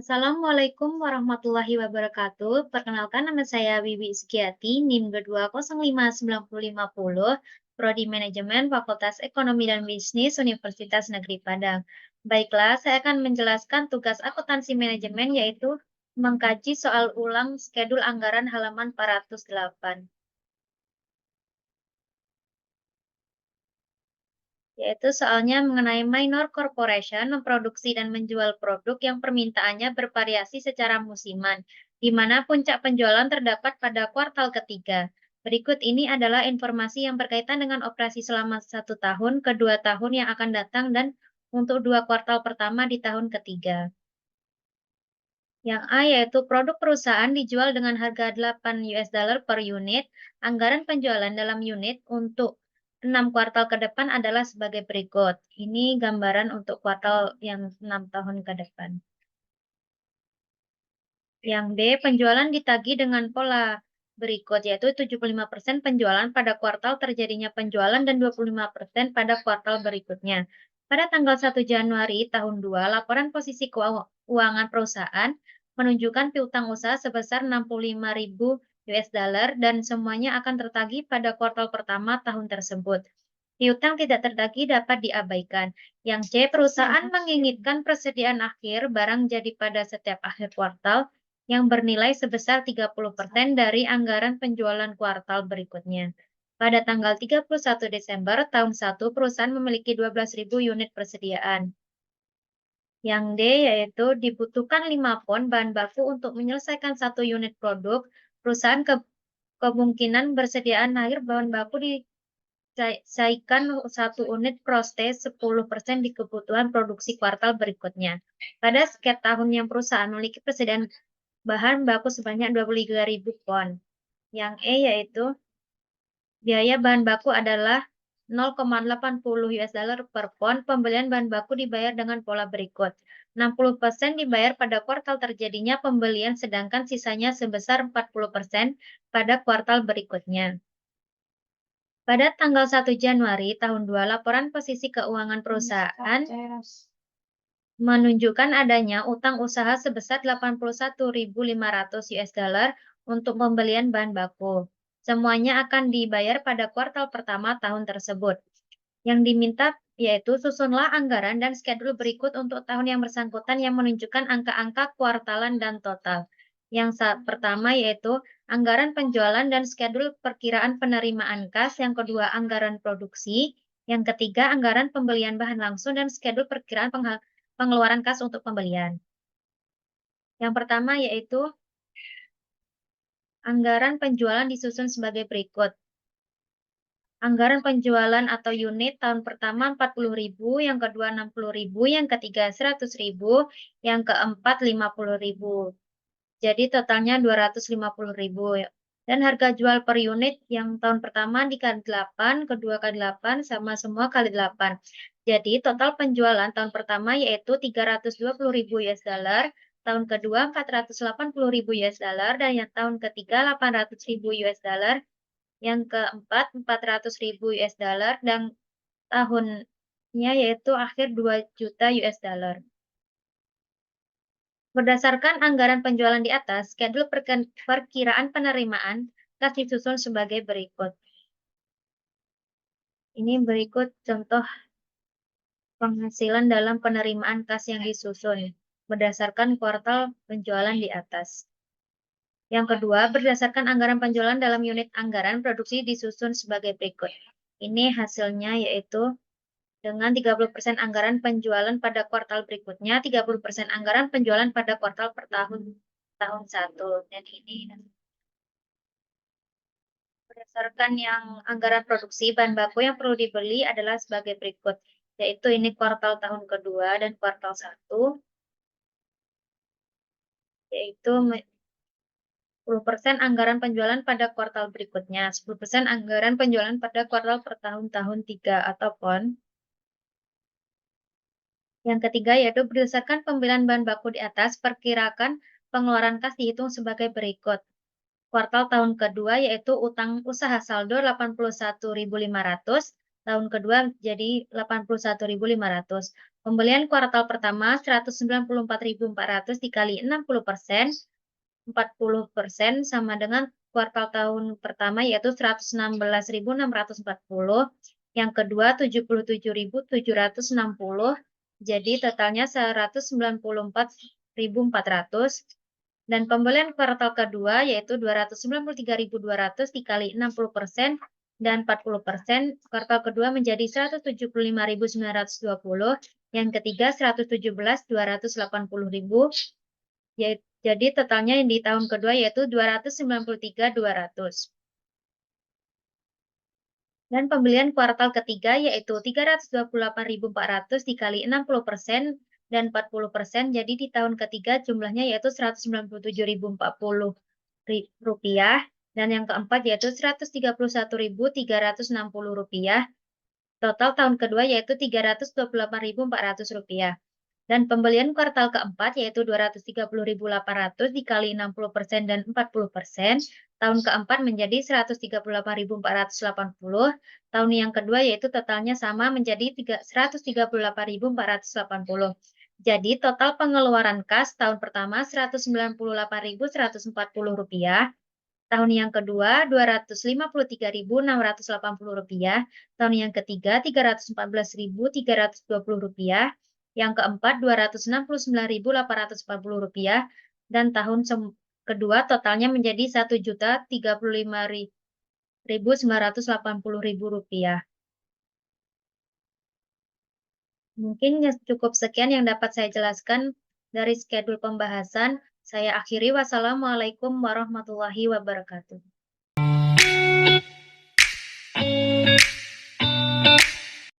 Assalamualaikum warahmatullahi wabarakatuh. Perkenalkan nama saya Wiwi Sukiati, NIM 2059050, Prodi Manajemen Fakultas Ekonomi dan Bisnis Universitas Negeri Padang. Baiklah, saya akan menjelaskan tugas akuntansi manajemen yaitu mengkaji soal ulang skedul anggaran halaman 408. Yaitu soalnya mengenai minor corporation memproduksi dan menjual produk yang permintaannya bervariasi secara musiman, di mana puncak penjualan terdapat pada kuartal ketiga. Berikut ini adalah informasi yang berkaitan dengan operasi selama 1 tahun, kedua tahun yang akan datang, dan untuk 2 kuartal pertama di tahun ketiga. Yang A yaitu produk perusahaan dijual dengan harga 8 US dollar per unit. Anggaran penjualan dalam unit untuk 6 kuartal ke depan adalah sebagai berikut. Ini gambaran untuk kuartal yang 6 tahun ke depan. Yang B, penjualan ditagih dengan pola berikut, yaitu 75% penjualan pada kuartal terjadinya penjualan dan 25% pada kuartal berikutnya. Pada tanggal 1 Januari tahun 2, laporan posisi keuangan perusahaan menunjukkan piutang usaha sebesar 65.000 US dollar dan semuanya akan tertagih pada kuartal pertama tahun tersebut. Piutang tidak tertagih dapat diabaikan. Yang C, perusahaan menginginkan persediaan akhir barang jadi pada setiap akhir kuartal yang bernilai sebesar 30% dari anggaran penjualan kuartal berikutnya. Pada tanggal 31 Desember tahun 1, perusahaan memiliki 12.000 unit persediaan. Yang D yaitu dibutuhkan 5 pon bahan baku untuk menyelesaikan 1 unit produk. Perusahaan kemungkinan bersediaan akhir bahan baku diselesaikan 1 unit proste 10% di kebutuhan produksi kuartal berikutnya. Pada setiap tahun yang perusahaan memiliki persediaan bahan baku sebanyak 23.000 pon. Yang E yaitu biaya bahan baku adalah 0,80 US dollar per pon. Pembelian bahan baku dibayar dengan pola berikut. 60% dibayar pada kuartal terjadinya pembelian, sedangkan sisanya sebesar 40% pada kuartal berikutnya. Pada tanggal 1 Januari tahun 2, laporan posisi keuangan perusahaan menunjukkan adanya utang usaha sebesar 81.500 US dollar untuk pembelian bahan baku. Semuanya akan dibayar pada kuartal pertama tahun tersebut. Yang diminta yaitu susunlah anggaran dan skedul berikut untuk tahun yang bersangkutan yang menunjukkan angka-angka kuartalan dan total. Yang pertama yaitu anggaran penjualan dan skedul perkiraan penerimaan kas. Yang kedua, anggaran produksi. Yang ketiga, anggaran pembelian bahan langsung dan skedul perkiraan pengeluaran kas untuk pembelian. Yang pertama yaitu anggaran penjualan disusun sebagai berikut. Anggaran penjualan atau unit tahun pertama 40.000, yang kedua 60.000, yang ketiga 100.000, yang keempat 50.000. Jadi totalnya 250.000. Dan harga jual per unit yang tahun pertama dikali 8, kedua kali 8, sama semua kali 8. Jadi total penjualan tahun pertama yaitu 320.000 US dollar, tahun kedua 480.000 US dollar, dan yang tahun ketiga 800.000 US dollar, yang keempat 400.000 US dollar, dan tahunnya yaitu akhir 2 juta US dollar. Berdasarkan anggaran penjualan di atas, skedul perkiraan penerimaan kas disusun sebagai berikut. Ini berikut contoh penghasilan dalam penerimaan kas yang disusun berdasarkan kuartal penjualan di atas. Yang kedua, berdasarkan anggaran penjualan dalam unit anggaran produksi disusun sebagai berikut. Ini hasilnya yaitu dengan 30% anggaran penjualan pada kuartal berikutnya, 30% anggaran penjualan pada kuartal per tahun 1. Dan ini berdasarkan yang anggaran produksi, bahan baku yang perlu dibeli adalah sebagai berikut, yaitu ini kuartal tahun kedua dan kuartal 1, yaitu 10% anggaran penjualan pada kuartal berikutnya, 10% anggaran penjualan pada kuartal per tahun 3 atau PON. Yang ketiga yaitu berdasarkan pembelian bahan baku di atas, perkirakan pengeluaran kas dihitung sebagai berikut. Kuartal tahun kedua yaitu utang usaha saldo 81.500, tahun kedua jadi 81.500. Pembelian kuartal pertama 194.400 dikali 60%, 40% sama dengan kuartal tahun pertama yaitu 116.640. Yang kedua 77.760. Jadi totalnya 194.400. Dan pembelian kuartal kedua yaitu 293.200 dikali 60% dan 40%. Kuartal kedua menjadi 175.920. Yang ketiga 117.280.000. Jadi totalnya di tahun kedua yaitu 293.200. Dan pembelian kuartal ketiga yaitu 328.400 dikali 60% dan 40%. Jadi di tahun ketiga jumlahnya yaitu 197.040 rupiah. Dan yang keempat yaitu 131.360 rupiah. Total tahun kedua yaitu 328.400 rupiah. Dan pembelian kuartal keempat yaitu 230.800 dikali 60% dan 40%. Tahun keempat menjadi 138.480. Tahun yang kedua yaitu totalnya sama menjadi 138.480. Jadi total pengeluaran kas tahun pertama 198.140 rupiah. Tahun yang kedua 253.680 rupiah. Tahun yang ketiga 314.320 rupiah. Yang keempat 269.840 rupiah. Dan tahun kedua totalnya menjadi 1.035.980 rupiah. Mungkin cukup sekian yang dapat saya jelaskan dari schedule pembahasan. Saya akhiri. Wassalamualaikum warahmatullahi wabarakatuh.